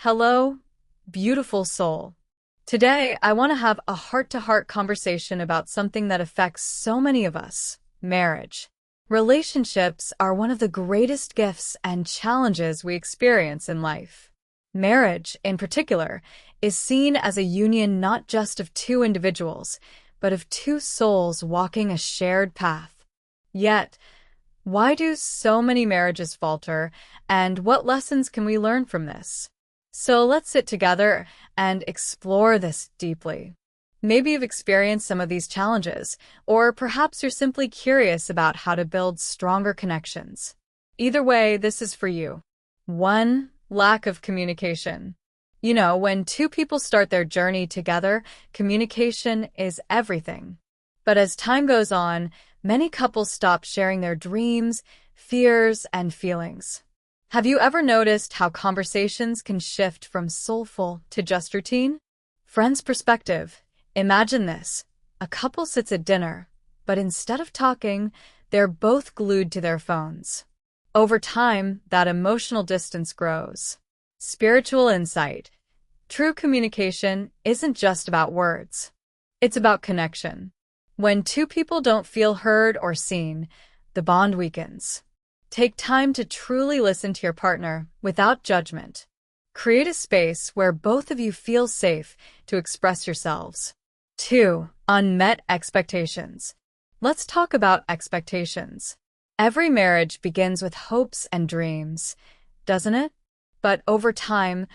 Hello, beautiful soul. Today, I want to have a heart-to-heart conversation about something that affects so many of us, marriage. Relationships are one of the greatest gifts and challenges we experience in life. Marriage, in particular, is seen as a union not just of two individuals, but of two souls walking a shared path. Yet, why do so many marriages falter, and what lessons can we learn from this? So let's sit together and explore this deeply. Maybe you've experienced some of these challenges, or perhaps you're simply curious about how to build stronger connections. Either way, this is for you. 1. Lack of communication. When two people start their journey together, communication is everything. But as time goes on, many couples stop sharing their dreams, fears, and feelings. Have you ever noticed how conversations can shift from soulful to just routine? Friend's perspective. Imagine this. A couple sits at dinner, but instead of talking, they're both glued to their phones. Over time, that emotional distance grows. Spiritual insight. True communication isn't just about words. It's about connection. When two people don't feel heard or seen, the bond weakens. Take time to truly listen to your partner without judgment. Create a space where both of you feel safe to express yourselves. 2. Unmet expectations. Let's talk about expectations. Every marriage begins with hopes and dreams, doesn't it? But over time,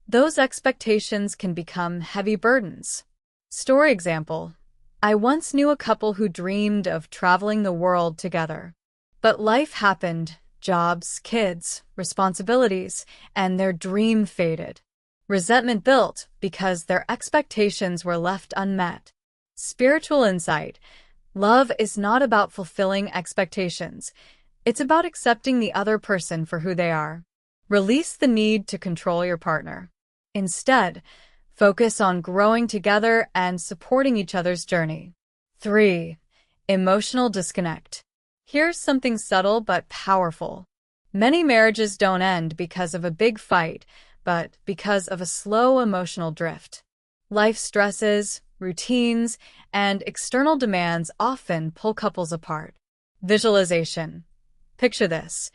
those expectations can become heavy burdens. Story example. I once knew a couple who dreamed of traveling the world together. But life happened, jobs, kids, responsibilities, and their dream faded. Resentment built because their expectations were left unmet. Spiritual insight. Love is not about fulfilling expectations. It's about accepting the other person for who they are. Release the need to control your partner. Instead, focus on growing together and supporting each other's journey. 3. Emotional disconnect. Here's something subtle but powerful. Many marriages don't end because of a big fight, but because of a slow emotional drift. Life stresses, routines, and external demands often pull couples apart. Visualization. Picture this.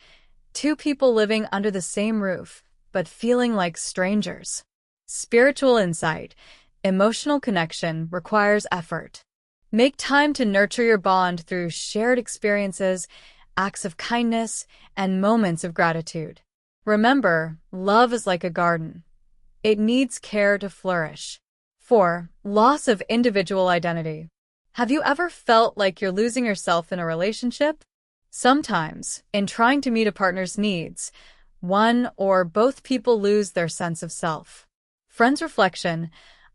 Two people living under the same roof, but feeling like strangers. Spiritual insight. Emotional connection requires effort. Make time to nurture your bond through shared experiences, acts of kindness, and moments of gratitude. Remember, love is like a garden. It needs care to flourish. 4. Loss of individual identity. Have you ever felt like you're losing yourself in a relationship? Sometimes, in trying to meet a partner's needs, one or both people lose their sense of self. Friend's reflection.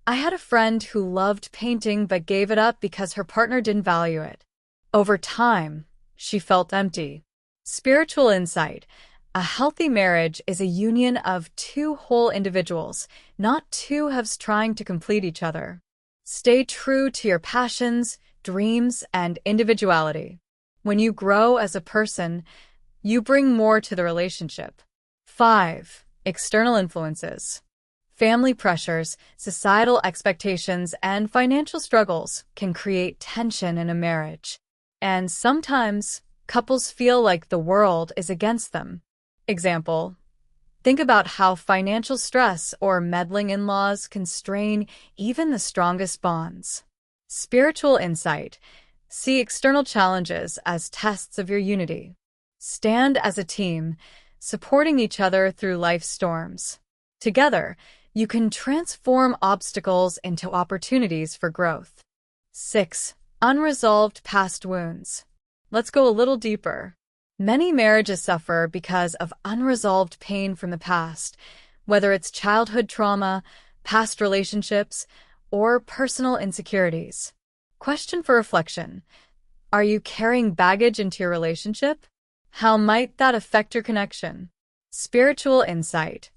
I had a friend who loved painting but gave it up because her partner didn't value it. Over time, she felt empty. Spiritual insight. A healthy marriage is a union of two whole individuals, not two halves trying to complete each other. Stay true to your passions, dreams, and individuality. When you grow as a person, you bring more to the relationship. 5. External influences. Family pressures, societal expectations, and financial struggles can create tension in a marriage. And sometimes, couples feel like the world is against them. Example, think about how financial stress or meddling in-laws can strain even the strongest bonds. Spiritual insight. See external challenges as tests of your unity. Stand as a team, supporting each other through life's storms. Together, you can transform obstacles into opportunities for growth. 6. Unresolved past wounds. Let's go a little deeper. Many marriages suffer because of unresolved pain from the past, whether it's childhood trauma, past relationships, or personal insecurities. Question for reflection. Are you carrying baggage into your relationship? How might that affect your connection? Spiritual insight.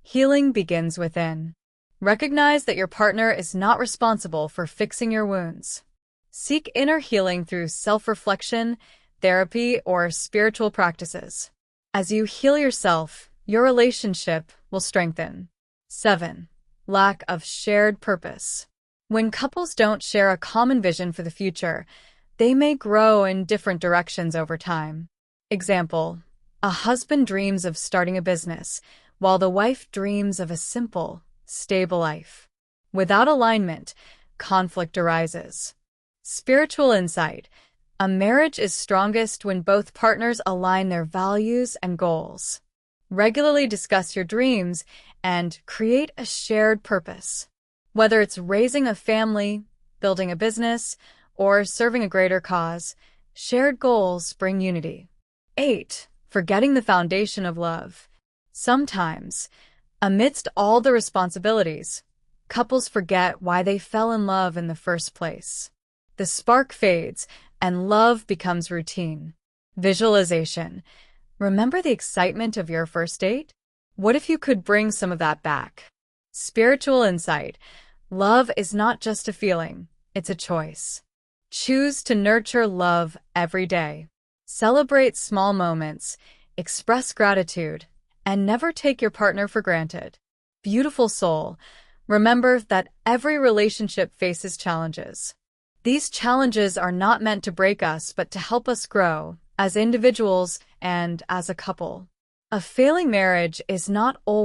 Healing begins within. Recognize that your partner is not responsible for fixing your wounds. Seek inner healing through self-reflection, therapy, or spiritual practices. As you heal yourself, your relationship will strengthen. 7. Lack of shared purpose. When couples don't share a common vision for the future, they may grow in different directions over time. Example: a husband dreams of starting a business, while the wife dreams of a simple, stable life. Without alignment, conflict arises. Spiritual insight. A marriage is strongest when both partners align their values and goals. Regularly discuss your dreams and create a shared purpose. Whether it's raising a family, building a business, or serving a greater cause, shared goals bring unity. 8. Forgetting the foundation of love. Sometimes, amidst all the responsibilities, couples forget why they fell in love in the first place. The spark fades, and love becomes routine. Visualization. Remember the excitement of your first date? What if you could bring some of that back? Spiritual insight. Love is not just a feeling, it's a choice. Choose to nurture love every day. Celebrate small moments, express gratitude, and never take your partner for granted. Beautiful soul. Remember that every relationship faces challenges. These challenges are not meant to break us, but to help us grow as individuals and as a couple. A failing marriage is not always